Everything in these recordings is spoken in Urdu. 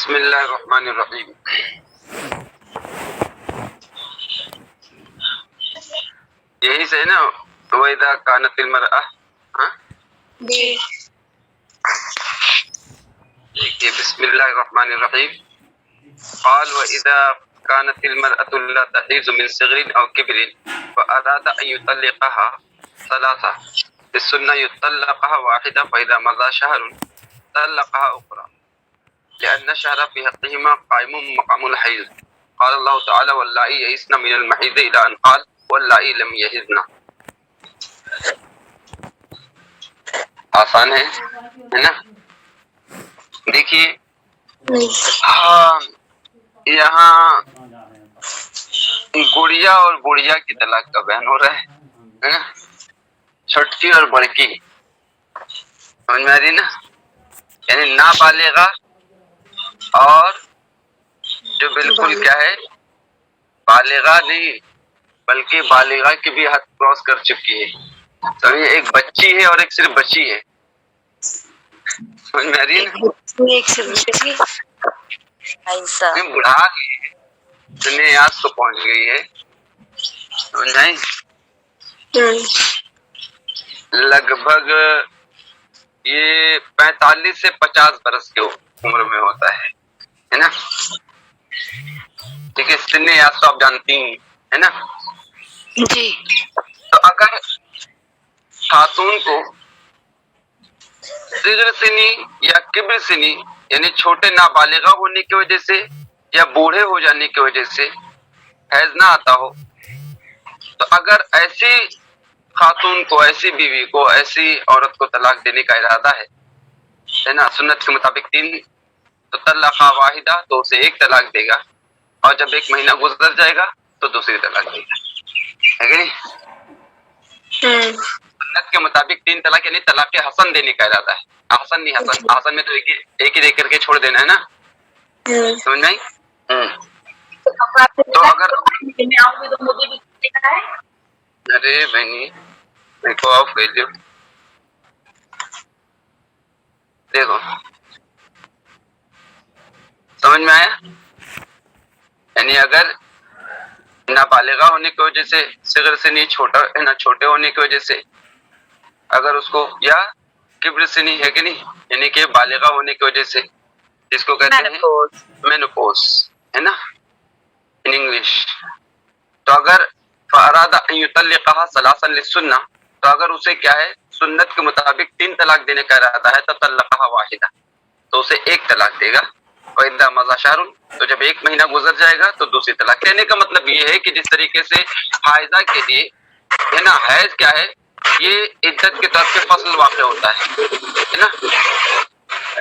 بسم اللہ الرحمن الرحیم. یہی سے ہے نا وَإِذَا كَانَتِ الْمَرْأَةُ. ہاں جی دیکھیے بسم اللہ الرحمن الرحیم. قال وَإِذَا كَانَتِ الْمَرْأَةُ لَا تَحِيضُ مِنْ صِغْرٍ أَوْ كِبْرٍ فَأَرَادَ أَنْ يُطَلِّقَهَا ثَلَاثًا السنة يطلقها واحدة فإذا مضى شهر طلقها أخرى لأن الشهر في حقهما قائم مقام الحيض. قال الله تعالى واللائي يئسن من المحيض إلى أن قال واللائي لم يحضن. آسان ہے نا. دیکھیے ہاں یہاں گڑیا اور بڑھیا کی طلاق کا بیان ہو رہا ہے نا. چھٹکی اور بڑکی سمجھ میں آ رہی نا. یعنی نابالغہ اور جو بالکل کیا ہے بالغہ نہیں بلکہ بالغہ کی بھی حد کراس کر چکی ہے. سمجھے ایک بچی ہے اور ایک صرف بچی ہے. سمجھ میں آ رہی ہے نا. بڑھا گئی ہے دنیاز کو پہنچ گئی ہے. سمجھ میں لگ بھگ یہ 45 سے 50 برس کے عمر میں ہوتا ہے نا. ٹھیک ہے سن یاد تو آپ جانتی ہیں ہے نا. جی تو اگر خاتون کو صغر سنی یا کبر سنی یعنی چھوٹے نابالغہ ہونے کی وجہ سے یا بوڑھے ہو جانے کی وجہ سے حیض نہ آتا ہو تو اگر ایسی خاتون کو ایسی بیوی کو ایسی عورت کو طلاق دینے کا ارادہ ہے نا سنت کے مطابق 3 تو طلقہ واحدہ تو اسے 1 طلاق دے گا اور جب 1 مہینہ گزر جائے گا تو دوسری طلاق دے گا. ہے کہ نہیں. سنت کے مطابق 3 طلاق یعنی طلاق حسن دینے کا ارادہ ہے. حسن نہیں حسن حسن میں تو ایک ہی دے کر کے چھوڑ دینا ہے نا. سمجھ نہیں. تو اگر ارے بہنی دیکھو آپ بھیجو دیکھو سمجھ میں آیا. یعنی اگر نابالغہ ہونے کی وجہ سے صغر سے نہیں چھوٹا ہے نا چھوٹے ہونے کی وجہ سے اگر اس کو یا کبر سے نہیں ہے کہ نہیں یعنی کہ بالغہ ہونے کی وجہ سے جس کو کہتے ہیں مینوپوز ہے نا ان انگلش. تو اگر فارادہ ان یطلقها ثلاثا للسنہ تو اگر اسے کیا ہے سنت کے مطابق 3 طلاق دینے کا ارادہ ہے تو طلقها واحدہ تو اسے 1 طلاق دے گا. وَإِذَا مَضَى شَهْرٌ تو جب 1 مہینہ گزر جائے گا تو دوسری طلاق. کہنے کا مطلب یہ ہے کہ جس طریقے سے حائضہ کے لیے ہے نا حیض کیا ہے یہ عدت کے طرف سے فصل واقع ہوتا ہے نا.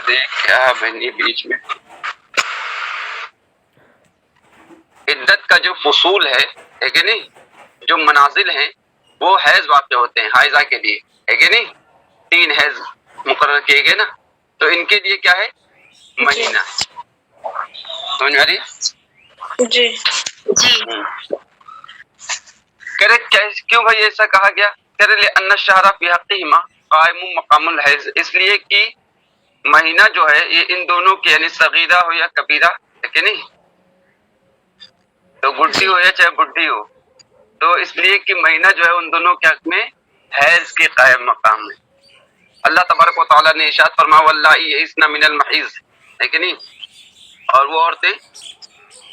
دیکھ کیا بہنی بیچ میں عدت کا جو فصول ہے کہ نہیں جو منازل ہیں وہ حیض واقع ہوتے ہیں حائضہ کے لیے ہے کہ نہیں. 3 حیض مقرر کیے گئے نا تو ان کے لیے کیا ہے مہینہ. سمجھ میں آ رہی جی جی کرے کیوں بھائی ایسا کہا گیا. کرے لأن الشہر فی حقہما قائم مقام الحیض اس لیے کہ مہینہ جو ہے یہ ان دونوں کے یعنی صغیرہ ہو یا کبیرہ ہے کہ نہیں تو گڈی ہو یا چاہے بڈھی ہو تو اس لیے کہ مہینہ جو ہے ان دونوں کے حق میں حیض کے قائم مقام ہے. اللہ تبارک و تعالیٰ نے ارشاد فرمایا واللائی یئسن من المحیض ہے کہ نہیں. اور وہ عورتیں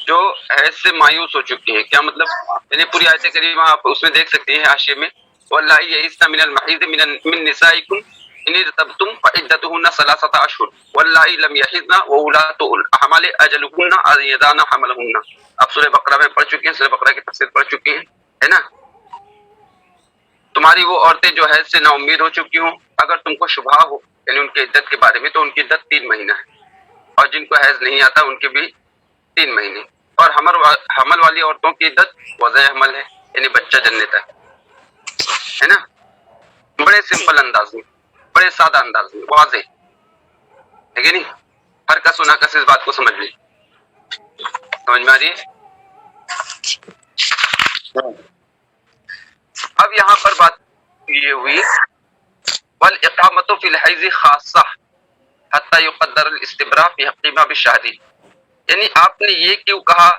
جو حیض سے مایوس ہو چکی ہیں کیا مطلب یعنی پوری آیت کریمہ آپ اس میں دیکھ سکتے ہیں حاشیے میں واللائی یئسن من المحیض من نسائکم ان ارتبتم فعدتهن 3 اشہر واللائی لم یحضن واولاۃ الاحمال اجلهن ان یضعن حملهن. آپ سورہ بقرہ میں پڑھ چکے ہیں سورہ بقرہ کی تفسیر پڑھ چکے ہیں ہے نا. تمہاری وہ عورتیں جو حیض سے نا امید ہو چکی ہوں اگر تم کو شبہ ہو یعنی ان کی عدت کے بارے میں تو ان کی عدت 3 مہینہ ہے اور جن کو حیض نہیں آتا ان کے بھی 3 مہینے. اور حمل والی عورتوں کی عدت وضع حمل ہے یعنی بچہ جننے تک ہے نا. بڑے سمپل انداز میں بڑے سادہ انداز میں واضح ہے کہ نہیں. ہر کس و ناکس اس بات کو سمجھ لیں. سمجھ میں آ رہی ہے. اب یہاں پر بات یہ ہوئی والاقامۃ فی الحیض خاصہ حتی یقدر الاستبراء فی حقیمہ بالشہری یعنی آپ نے یہ کیوں کہا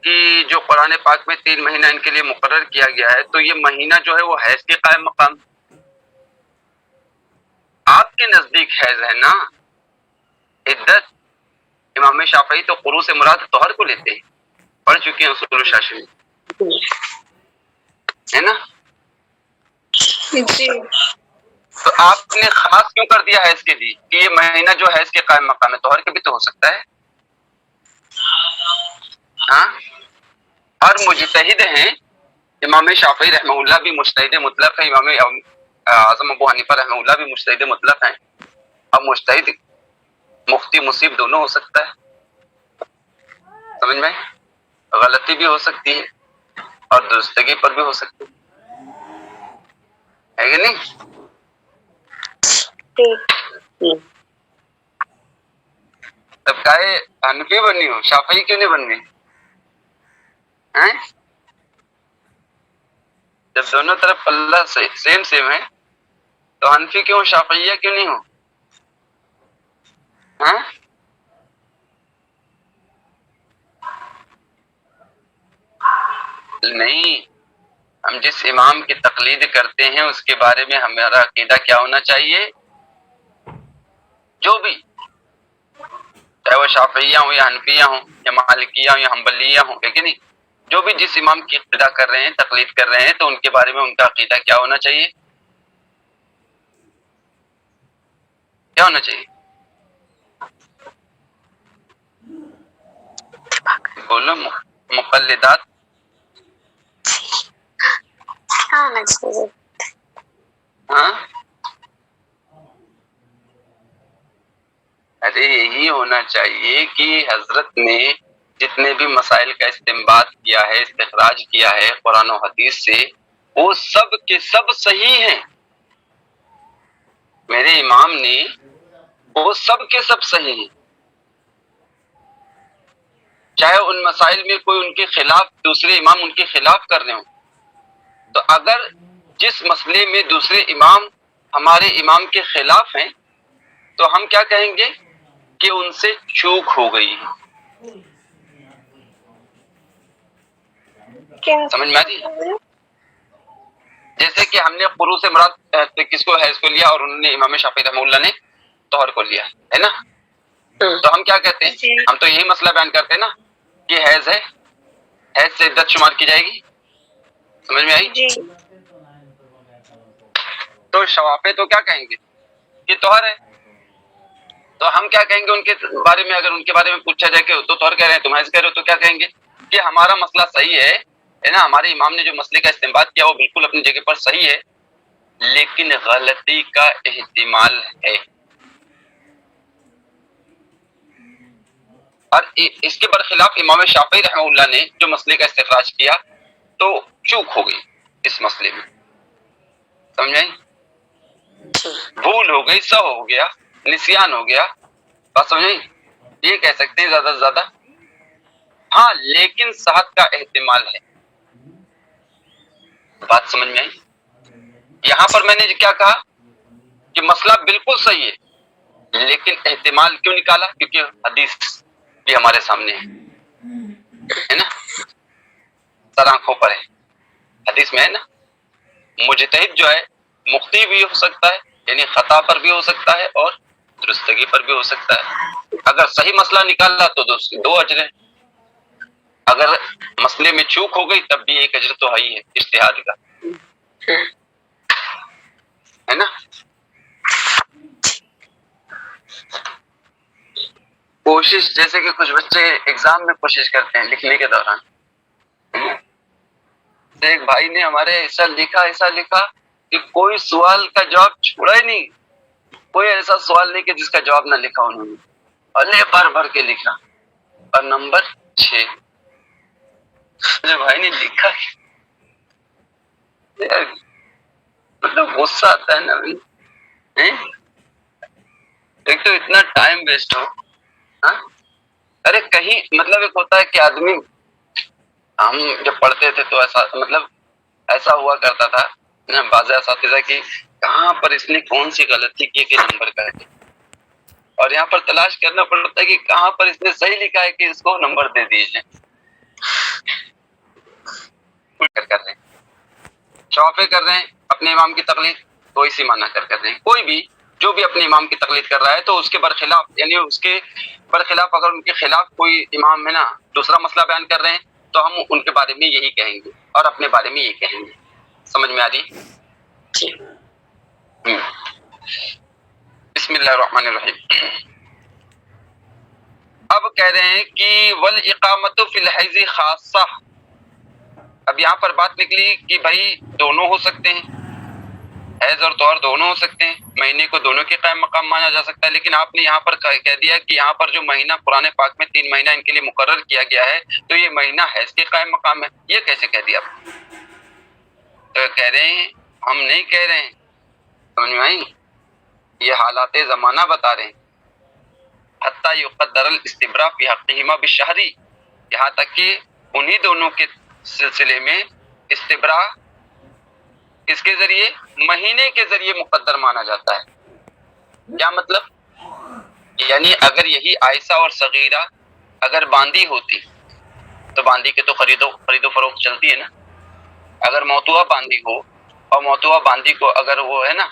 کہ جو قرآن پاک میں 3 مہینہ ان کے لیے مقرر کیا گیا ہے، تو یہ مہینہ جو ہے وہ حیض کے قائم مقام، آپ کے نزدیک حیض ہے نا عدت. امام شافعی تو قروء سے مراد طہر کو لیتے ہیں، پڑھ چکے ہیں اصول الشاشی میں، ہے نا؟ جی. تو آپ نے خاص کیوں کر دیا حیض کے لیے کہ یہ مہینہ جو حیض کے قائم مقام ہے، طہر کے بھی تو ہو سکتا ہے. ہاں، اور مجتہد ہیں. امام شافعی رحمہ اللہ بھی مجتہد مطلق ہے، امام اعظم ابو حنیفہ رحمہ اللہ بھی مجتہد مطلق ہیں. اب مجتہد مفتی مصیب دونوں ہو سکتا ہے، سمجھ میں؟ غلطی بھی ہو سکتی ہے اور درستگی پر بھی ہو سکتی ہے کہ نہیں؟ تب کہے حنفی بنی ہو، شافعی کیوں نہیں بن گئی؟ ہیں؟ جب دونوں طرف اللہ سیم ہے تو حنفی کیوں، شافعیہ کیوں نہیں ہو؟ ہاں؟ نہیں، ہم جس امام کی تقلید کرتے ہیں اس کے بارے میں ہمارا عقیدہ کیا ہونا چاہیے؟ جو بھی، چاہے وہ شافعیہ ہوں یا حنفیہ ہوں یا مالکیہ ہوں یا حنبلیہ ہوں، ہے کہ نہیں؟ جو بھی جس امام کی اقتداء کر رہے ہیں، تقلید کر رہے ہیں، تو ان کے بارے میں ان کا عقیدہ کیا ہونا چاہیے؟ کیا ہونا چاہیے؟ بولو. مقلدات ہاں، ارے یہی ہونا چاہیے کہ حضرت نے جتنے بھی مسائل کا استنباط کیا ہے، استخراج کیا ہے قرآن و حدیث سے، وہ سب کے سب صحیح ہیں. میرے امام نے وہ سب کے سب صحیح ہیں، چاہے ان مسائل میں کوئی ان کے خلاف، دوسرے امام ان کے خلاف کر رہے ہوں. تو اگر جس مسئلے میں دوسرے امام ہمارے امام کے خلاف ہیں تو ہم کیا کہیں گے کہ ان سے چوک ہو گئی. سمجھ میں آتی؟ جیسے کہ ہم نے قروء سے مراد کس کو، حیض کو لیا، اور انہوں نے امام شافعی رحمہ اللہ نے طہر کو لیا، ہے نا؟ تو ہم کیا کہتے ہیں؟ ہم تو یہی مسئلہ بیان کرتے ہیں نا کہ حیض ہے، حیض سے عدت شمار کی جائے گی. سمجھ میں آئی؟ تو شوافع تو کیا کہیں گے کہ طہر ہے. تو ہم کیا کہیں گے ان کے بارے میں؟ اگر ان کے بارے میں پوچھا جائے کہ تو طہر کہہ رہے ہیں، تم حیض کہہ رہے ہو، تو کیا کہیں گے کہ ہمارا مسئلہ صحیح ہے نا، ہمارے امام نے جو مسئلے کا استنباط کیا وہ بالکل اپنی جگہ پر صحیح ہے، لیکن غلطی کا احتمال ہے. اور اس کے برخلاف امام شافعی رحمہ اللہ نے جو مسئلے کا استخراج کیا تو چوک ہو گئی اس مسئلے میں. سمجھیں؟ بھول ہو گئی، سہو ہو گیا، نسیان ہو گیا، بات سمجھیں؟ یہ کہہ سکتے ہیں زیادہ سے زیادہ. ہاں، لیکن صحت کا احتمال ہے. بات سمجھ میں آئی؟ یہاں پر میں نے کیا کہا کہ مسئلہ بالکل صحیح ہے، لیکن احتمال کیوں نکالا؟ کیونکہ حدیث بھی ہمارے سامنے ہے نا، سر آنکھوں پر ہے، حدیث میں ہے نا. مجتہد جو ہے مخطی بھی ہو سکتا ہے، یعنی خطا پر بھی ہو سکتا ہے اور درستگی پر بھی ہو سکتا ہے. اگر صحیح مسئلہ نکالا تو 2 اجر ہیں، اگر مسئلے میں چوک ہو گئی تب بھی 1 اجر تو ہے ہی ہے اجتہاد کا، ہے نا. کوشش، جیسے کہ کچھ بچے ایگزام میں کوشش کرتے ہیں لکھنے کے دوران، ایک بھائی نے ہمارے ایسا لکھا کہ کوئی سوال کا جواب چھوڑا ہی نہیں، کوئی ایسا سوال نہیں کہ جس کا جواب نہ لکھا انہوں نے، اللہ بھر کے لکھا اور نمبر 6. جو بھائی نے لکھا مطلب غصہ آتا ہے نا. ایک تو اتنا ٹائم ویسٹ ہو. ارے کہیں مطلب ایک ہوتا ہے کہ آدمی، ہم جب پڑھتے تھے تو ایسا ہوا کرتا تھا بعض اساتذہ کی، کہاں پر اس نے کون سی غلطی کی کہ نمبر کاٹے. اور یہاں پر تلاش کرنا پڑتا ہے کہ کہاں پر اس نے صحیح لکھا ہے کہ اس کو نمبر دے دیجیے. کر رہے ہیں شوافے کر رہے ہیں اپنے امام کی تقلید تو اسی معنی کر رہے ہیں. کوئی بھی جو بھی اپنے امام کی تقلید کر رہا ہے تو اس کے برخلاف یعنی اس کے برخلاف اگر ان کے خلاف کوئی امام ہے نا دوسرا مسئلہ بیان کر رہے ہیں تو ہم ان کے بارے میں یہی کہیں گے اور اپنے بارے میں یہی کہیں گے. سمجھ میں آ رہی؟ بسم اللہ الرحمن الرحیم. اب کہہ رہے ہیں کہ والاقامۃ فی الحیض خاصہ. اب یہاں پر بات نکلی کہ بھائی دونوں ہو سکتے ہیں، حیض اور طہر دونوں ہو سکتے ہیں، مہینے کو دونوں کے قائم مقام مانا جا سکتا ہے. لیکن آپ نے یہاں پر کہہ دیا کہ یہاں پر جو مہینہ قرآن پاک میں 3 مہینہ ان کے لیے مقرر کیا گیا ہے تو یہ مہینہ حیض کے قائم مقام ہے. یہ کیسے کہہ دیا آپ؟ تو کہہ رہے ہیں ہم نہیں کہہ رہے ہیں، سمجھ میں آئی؟ یہ حالات زمانہ بتا رہے ہیں. حتیٰ یقدر الاستبراء فی حقہما بالشہری، یہاں تک کہ انہی دونوں کے سلسلے میں استبراء کس کے ذریعے؟ مہینے کے ذریعے مقدر مانا جاتا ہے. کیا مطلب؟ یعنی اگر یہی عائشہ اور صغیرہ اگر باندی ہوتی تو باندی کے تو خرید و فروخت چلتی ہے نا. اگر موتوا باندی ہو اور موتوا باندی کو اگر وہ ہے نا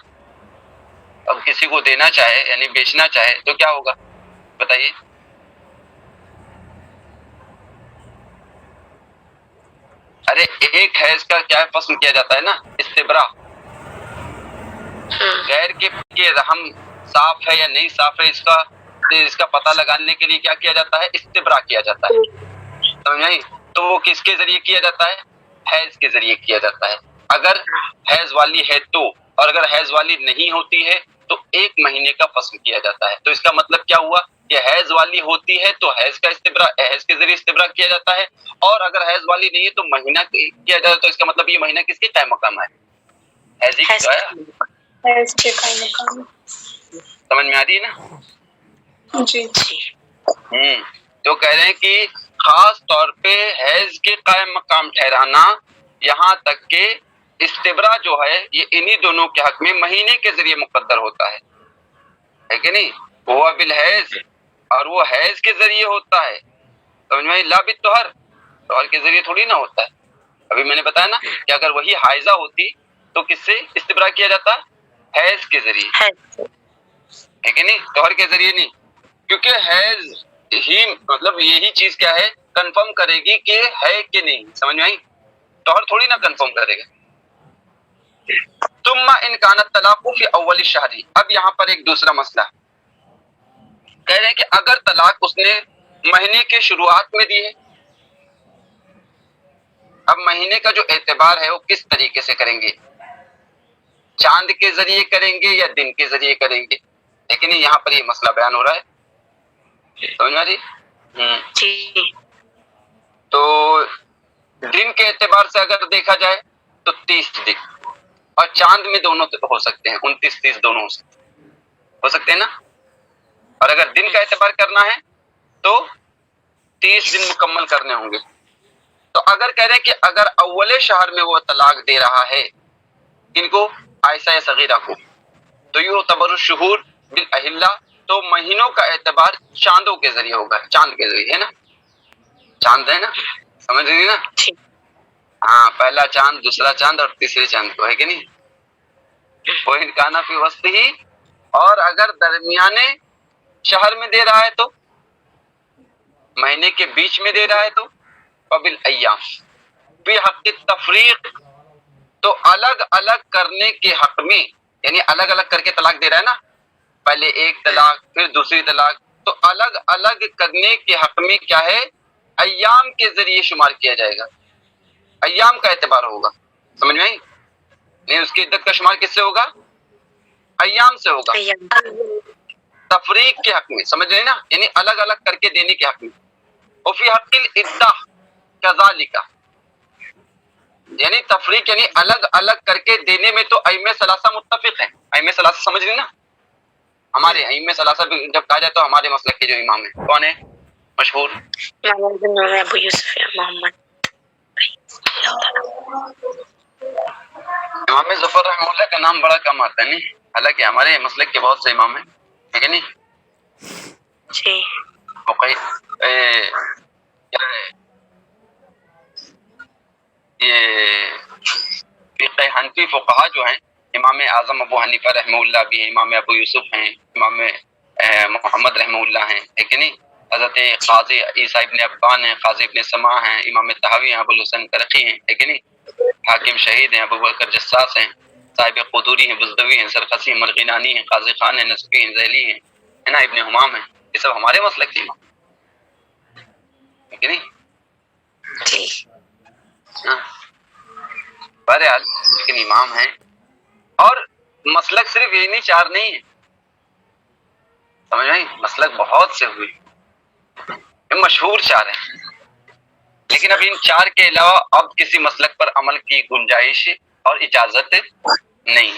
اب کسی کو دینا چاہے یعنی بیچنا چاہے تو کیا ہوگا بتائیے؟ ارے ایک حیض کا کیا فصل کیا جاتا ہے نا استبراء. غیر کے رحم صاف ہے یا نہیں صاف ہے اس کا پتہ لگانے کے لیے کیا کیا جاتا ہے؟ استبراء کیا جاتا ہے. سمجھ آئی؟ تو وہ کس کے ذریعے کیا جاتا ہے؟ حیض کے ذریعے کیا جاتا ہے. اگر حیض والی ہے تو، اور اگر حیض والی نہیں ہوتی ہے تو 1 مہینے کا فصل کیا جاتا ہے. تو اس کا مطلب کیا ہوا کہ حیض والی ہوتی ہے تو حیض کا استبراء حیض کے ذریعے استبراء کیا جاتا ہے، اور اگر حیض والی نہیں ہے تو مہینہ کیا جاتا ہے. تو اس کا مطلب یہ مہینہ کس کے قائم مقام ہے؟ حیض ہی کی ہے. سمجھ میں آ رہی ہے نا؟ جی. تو کہہ رہے ہیں کہ خاص طور پہ حیض کے قائم مقام ٹھہرانا یہاں تک کہ استبراء جو ہے یہ انہی دونوں کے حق میں مہینے کے ذریعے مقدر ہوتا ہے کہ نہیں؟ وہ بالحیض، اور وہ حیض کے ذریعے ہوتا ہے. سمجھ میں لا بالطہر، طہر کے ذریعے تھوڑی نہ ہوتا ہے. ابھی میں نے بتایا نا کہ اگر وہی حائضہ ہوتی تو کس سے استبراء کیا جاتا؟ حیض کے ذریعے، ہے کہ نہیں؟ طہر کے ذریعے نہیں. کیونکہ حیض ہی مطلب یہی چیز کیا ہے کنفرم کرے گی کہ ہے کہ نہیں. سمجھ میں آئی؟ طہر تھوڑی نہ کنفرم کرے گا. ثم ان کان الطلاق فی اول الشہر. اب یہاں پر ایک دوسرا مسئلہ کہہ رہے ہیں کہ اگر طلاق اس نے مہینے کے شروعات میں دی ہے، اب مہینے کا جو اعتبار ہے وہ کس طریقے سے کریں گے؟ چاند کے ذریعے کریں گے یا دن کے ذریعے کریں گے؟ لیکن یہاں پر یہ مسئلہ بیان ہو رہا ہے. سمجھ میں آ رہی؟ تو دن کے اعتبار سے اگر دیکھا جائے تو 30 دن، اور چاند میں دونوں ہو سکتے ہیں 29-30 دونوں ہو سکتے ہیں نا. اور اگر دن کا اعتبار کرنا ہے تو 30 دن مکمل کرنے ہوں گے. تو اگر کہہ رہے ہیں کہ اگر اول شہر میں وہ طلاق دے رہا ہے ان کو عائشہ یا صغیرہ کو تو یہ تعتبر الشہور بالاہلہ، تو مہینوں کا اعتبار چاندوں کے ذریعے ہوگا. چاند کے ذریعے ہے نا، چاند ہے نا، سمجھ رہی نا؟ ہاں، پہلا چاند، دوسرا چاند اور تیسرے چاند کو، ہے کہ نہیں؟ وہ انکانا فی وسط ہی، اور اگر درمیانے شہر میں دے رہا ہے تو مہینے کے بیچ میں دے رہا ہے تو قبل ایام فی حق تفریق، تو الگ الگ کرنے کے حق میں، یعنی الگ الگ کر کے طلاق دے رہا ہے نا، پہلے ایک طلاق پھر دوسری طلاق، تو الگ الگ کرنے کے حق میں کیا ہے؟ ایام کے ذریعے شمار کیا جائے گا. ایام کا اعتبار ہوگا. سمجھ میں آئی؟ نہیں، اس کی عدت کا شمار کس سے ہوگا؟ ایام سے ہوگا. تفریق کے حق میں، سمجھ رہے نا، یعنی الگ الگ کر کے دینے کے حق میں. وفی حق العدہ کذالک، یعنی تفریق یعنی الگ الگ کر کے دینے میں تو ائمہ ثلاثہ متفق ہیں. ائمہ ثلاثہ سمجھ رہی نا، ہمارے ائمہ ثلاثہ بھی جب کہا جائے تو ہمارے مسلک کے جو امام ہیں کون ہیں مشہور؟ ابو یوسف محمد امام ظفر رحمہ اللہ کا نام بڑا کم آتا ہے نہیں، حالانکہ ہمارے مسلک کے بہت سے امام ہیں، ہے کہ نہیں؟ جی کیا ہے یہ فقہ حنفی فقہا جو ہیں، امام اعظم ابو حنیفہ رحمہ اللہ بھی ہیں، امام ابو یوسف ہیں، امام محمد رحمہ اللہ ہیں، ہے کہ نہیں؟ حضرت قاضی عیسیٰ ابن ابان ہیں، قاضی ابن سماع ہیں، امام طحاوی ہیں، ابو الحسن کرخی ہیں، ہے کہ نہیں؟ حاکم شہید ہیں، ابو بکر جساس ہیں، صاحب قدوری ہیں، بزدوی ہیں، سرخسی ہیں، مرغینانی ہیں، قاضی خان ہیں، نسبی ہیں، ذیلی ہیں، ہے نا، ابن حمام ہیں، یہ سب ہمارے مسلک کے امام، ہے کہ نہیں؟ جی ہاں، بہرحال لیکن امام ہیں، اور مسلک صرف یہ نہیں، چار نہیں ہے، سمجھ میں؟ مسلک بہت سے ہوئے، یہ مشہور چار ہیں، لیکن اب ان چار کے علاوہ اب کسی مسلک پر عمل کی گنجائش اور اجازت نہیں،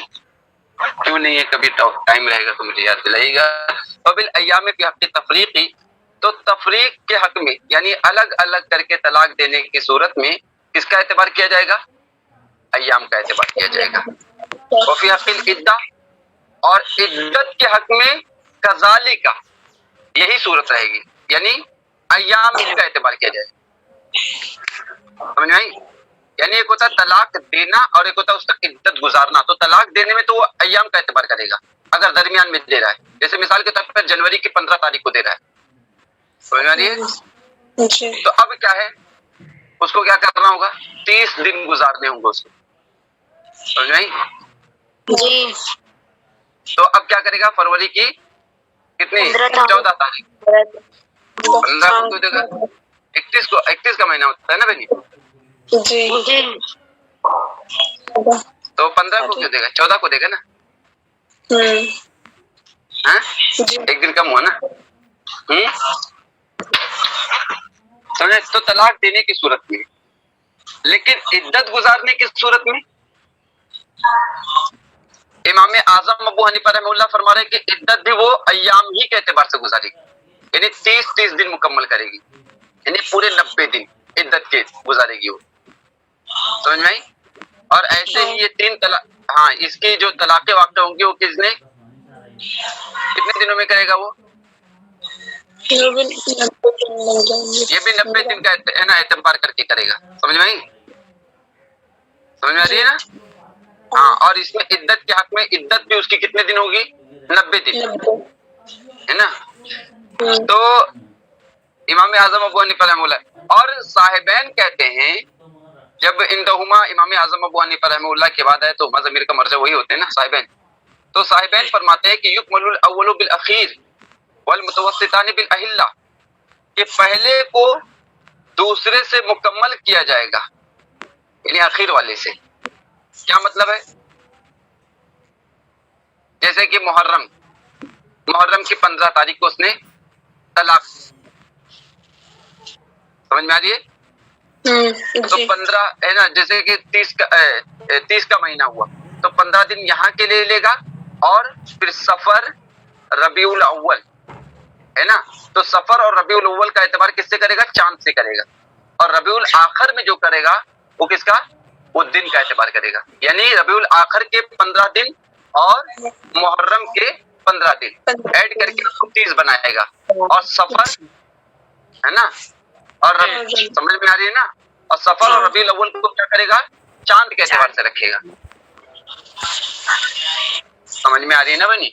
کیوں نہیں ہے؟ کبھی ٹائم رہے گا تو مجھے یاد دلائیے گا۔ وبالایام فی حق تفریقی، تو تفریق کے حق میں یعنی الگ الگ کر کے طلاق دینے کی صورت میں کس کا اعتبار کیا جائے گا؟ ایام کا اعتبار کیا جائے گا۔ وفی حق العدہ، اور عدت کے حق میں کذالک، یہی صورت رہے گی، یعنی ایام کا اعتبار کیا جائے گا، سمجھ میں آئی؟ یعنی ایک ہوتا ہے طلاق دینا اور ایک ہوتا ہے اس کا عدت گزارنا، تو طلاق دینے میں تو وہ ایام کا اعتبار کرے گا اگر درمیان میں دے رہا ہے، جیسے مثال کے طور پر جنوری کی 15 تاریخ کو دے رہا ہے، سمجھ میں آ رہی ہے؟ جی تو اب کیا ہے، اس کو کیا کرنا ہوگا؟ 30 دن گزارنے ہوں گے اس کو، سمجھ میں آئی؟ جی تو اب کیا کرے گا؟ فروری کی کتنی؟ 14 تاریخ، 15 کو کیوں دے گا؟ 31 کا مہینہ ہوتا ہے نا بہنی، جی جی تو 15 کو کیوں دے گا؟ 14 کو دے گا نا، ہاں؟ ایک دن کم ہوا نا، سمجھے؟ تو طلاق دینے کی صورت میں، لیکن عدت گزارنے کی صورت میں امام اعظم ابو حنیفہ رحمہ اللہ فرما رہے ہیں کہ عدت بھی وہ ایام ہی کے اعتبار سے گزارے گی، یعنی 30 دن مکمل کرے گی، یعنی پورے 90 دن عدت کے گزارے گی وہ، سمجھ میں آئی؟ اور ایسے ہی یہ 3 طلاق، ہاں، اس کی جو طلاقیں واقع ہوں گی وہ کس نے کتنے دنوں میں کرے گا؟ وہ یہ بھی 90 دن کا ہے نا اعتبار کر کے کرے گا، سمجھ میں آئی؟ سمجھ میں آ رہی ہے نا؟ ہاں، اور اس میں عدت کے حق میں عدت بھی اس کی کتنے دن ہوگی؟ 90 دن، ہے نا؟ تو امام اعظم ابو حنیفہ رحمہ اللہ اور صاحبین کہتے ہیں، جب اندہما امام اعظم ابو حنیفہ رحمہ اللہ کے بعد ہے تو ضمیر کا مرجع وہی ہوتے ہیں نا، صاحبین، تو صاحبین فرماتے ہیں کہ یکمل الاول بالاخیر والمتوسطان بالاحلہ، کہ پہلے کو دوسرے سے مکمل کیا جائے گا، یعنی اخیر والے سے، کیا مطلب ہے؟ جیسے کہ محرم کی 15 تاریخ کو اس نے طلاق، سمجھ میں آ رہی ہے؟ تو 15 ہے نا، جیسے کہ 30 کا مہینہ ہوا تو 15 دن یہاں کے لیے لے گا، اور پھر سفر ربیع الاول، ہے نا، تو سفر اور ربیع الاول کا اعتبار کس سے کرے گا؟ چاند سے کرے گا، اور ربیع الاخر میں جو کرے گا وہ کس کا؟ وہ دن کا اعتبار کرے گا، یعنی ربیع الاخر کے 15 دن اور محرم کے 15 دن ایڈ کر کے 30 بنائے گا، اور سفر، ہے نا، اور سمجھ میں آ رہی ہے نا، اور سفر اور ربیع الاول کو کیا کرے گا؟ چاند کے اعتبار سے رکھے گا، سمجھ میں آ رہی ہے نا بنی؟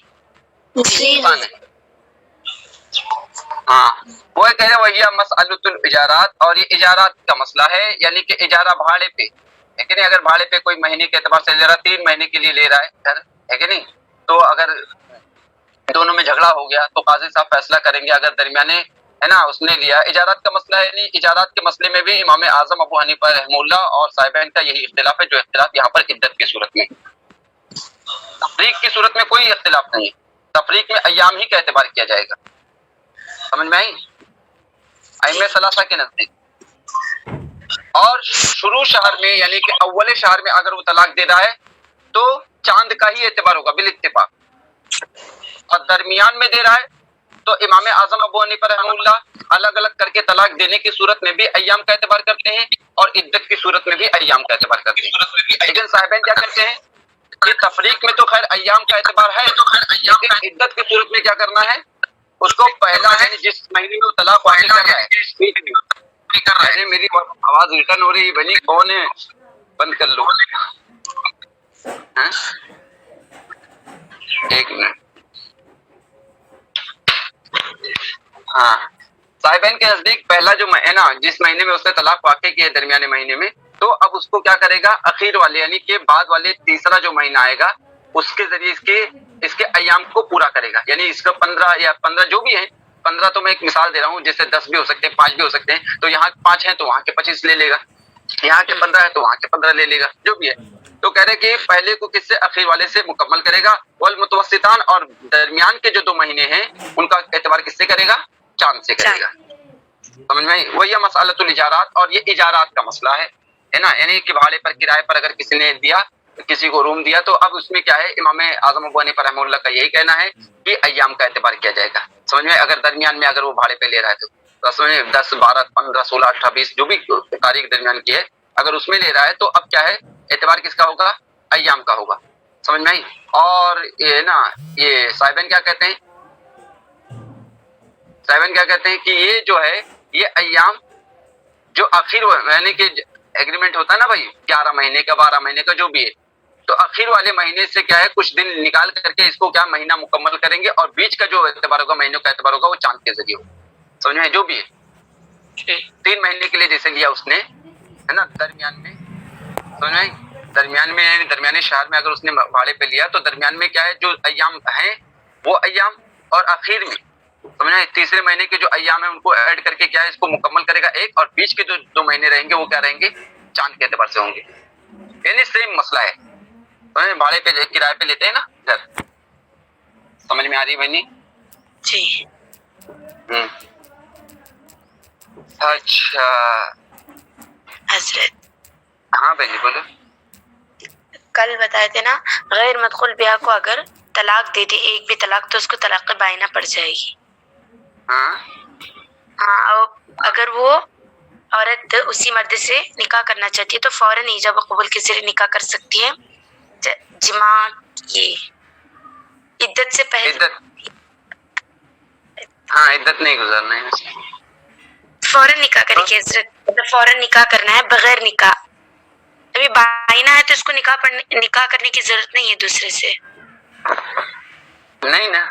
ہاں، وہ کہہ رہے وہی مسئلۃ الاجارات، اور یہ اجارات کا مسئلہ ہے، یعنی کہ اجارہ بھاڑے پہ، لیکن اگر بھاڑے پہ کوئی مہینے کے اعتبار سے لے رہا، 3 مہینے کے لیے لے رہا ہے گھر، ہے کہ نہیں، تو اگر دونوں میں جھگڑا ہو گیا تو قاضی صاحب فیصلہ کریں گے، اگر درمیانے ہے نا اس نے لیا، اجارات کا مسئلہ ہے، نہیں، اجارات کے مسئلے میں بھی امام اعظم ابو حنیفہ رحمہ اللہ اور صاحبین کا یہی اختلاف ہے، جو اختلاف یہاں پر عدت کی صورت میں، تفریق کی صورت میں کوئی اختلاف نہیں ہے، تفریق میں ایام ہی کا اعتبار کیا جائے گا، سمجھ میں آئی؟ ائمہ ثلاثہ کے نزدیک، اور شروع شہر میں یعنی کہ اول شہر میں اگر وہ طلاق دے رہا ہے تو چاند کا ہی اعتبار ہوگا بالاتفاق، اور درمیان میں دے رہا ہے تو امام اعظم ابو حنیفہ رحمہ اللہ الگ الگ کر کے طلاق دینے کی صورت میں بھی ایام کا اعتبار کرتے ہیں، اور عدت کی صورت میں بھی ایام کا اعتبار کرتے ہیں، لیکن صاحبین کیا کرتے ہیں کہ تفریق میں تو خیر ایام کا اعتبار ہے، لیکن عدت کی صورت میں کیا کرنا ہے؟ اس کو پہلا یعنی جس مہینے میں وہ طلاق واقع کر رہا ہے. ارے میری آواز ریٹرن ہو رہی ہے بنی, کون ہے؟ بند کر لو. ہاں؟ ایک منٹ. ہاں, صاحبین کے نزدیک پہلا جو مہینہ جس مہینے میں اس نے طلاق واقع کی ہے درمیانے مہینے میں, تو اب اس کو کیا کرے گا, اخیر والے یعنی کہ بعد والے تیسرا جو مہینہ آئے گا اس کے ذریعے اس کے ایام کو پورا کرے گا. یعنی اس کا 15 یا 15 جو بھی ہے, 15 تو میں ایک مثال دے رہا ہوں, جیسے 10 بھی ہو سکتے ہیں, 5 بھی ہو سکتے ہیں, تو یہاں 5 ہیں تو وہاں کے 25 لے لے گا, یہاں کے 15 ہے تو وہاں کے 15 لے لے گا, جو بھی ہے. تو کہہ رہے کہ پہلے کو کس سے, اخیر والے سے مکمل کرے گا. والمتوسطان, اور درمیان کے جو 2 مہینے ہیں ان کا اعتبار کس سے کرے گا, چاند سے کرے گا. سمجھ میں آئی؟ وہی مسئلۃ الاجارات, اور یہ اجارات کا مسئلہ ہے نا, یعنی کہ بھاڑے پر, کرائے پر اگر کسی نے دیا, کسی کو روم دیا, تو اب اس میں کیا ہے, امام اعظم ابو حنیفہ رحمہ اللہ کا یہی کہنا ہے کہ ایام کا اعتبار کیا جائے گا. سمجھ میں, اگر درمیان میں اگر وہ بھاڑے پہ لے رہا ہے تو سمجھ میں 10 12 15 16 18 20 جو بھی تاریخ درمیان کی ہے, اگر اس میں لے رہا ہے تو اب کیا ہے, اعتبار کس کا ہوگا, ایام کا ہوگا. سمجھ میں آئی؟ اور یہ نا, یہ صاحبین کیا کہتے ہیں, کہ یہ جو ہے, یہ ایام جو آخر یعنی کہ ایگریمنٹ ہوتا ہے نا بھائی, 11 مہینے کا 12 مہینے کا جو بھی ہے, تو آخر والے مہینے سے کیا ہے, کچھ دن نکال کر کے اس کو کیا مہینہ مکمل کریں گے, اور بیچ کا جو اعتبار ہوگا, مہینوں کا اعتبار ہوگا, وہ چاند کے ذریعے ہوگا. سمجھ میں, جو بھی ہے 3 مہینے کے لیے جیسے لیا اس نے, ہے نا, درمیان میں, سمجھ میں, درمیان میں یعنی درمیانی شہر میں اگر اس نے بھاڑے پہ لیا, تو درمیان میں کیا ہے, جو ایام ہیں وہ ایام, اور آخر میں سمجھا تیسرے مہینے کے جو ایام ہیں ان کو ایڈ کر کے کیا ہے, اس کو مکمل کرے گا ایک, اور بیچ کے جو 2 مہینے رہیں گے وہ کیا رہیں گے, چاند کے اعتبار سے ہوں گے. یعنی سیم مسئلہ ہے. بھاڑے پہ کرائے پہ لیتے ہیں نا گھر, سمجھ میں آ رہی بہنی؟ جی. اچھا حضرت, ہاں بہنی بولو. کل بتائے تھے نا, غیر مدخول بیاہ کو اگر طلاق دے دی, ایک بھی طلاق, تو اس کو طلاق بائنہ پڑ جائے گی. ہاں اور اگر وہ عورت اسی مرد سے نکاح کرنا چاہتی ہے تو فوراً ایجاب و قبول کے ذریعے نکاح کر سکتی ہے. جمع, یہ عدت سے پہلے, ہاں عدت نہیں گزارنا ہے, فوراً نکاح کرے گی حضرت, مطلب فوراً نکاح کرنا ہے بغیر نکاح. ابھی بائنہ ہے تو اس کو نکاح کرنے کی ضرورت نہیں ہے دوسرے سے. نہیں نا,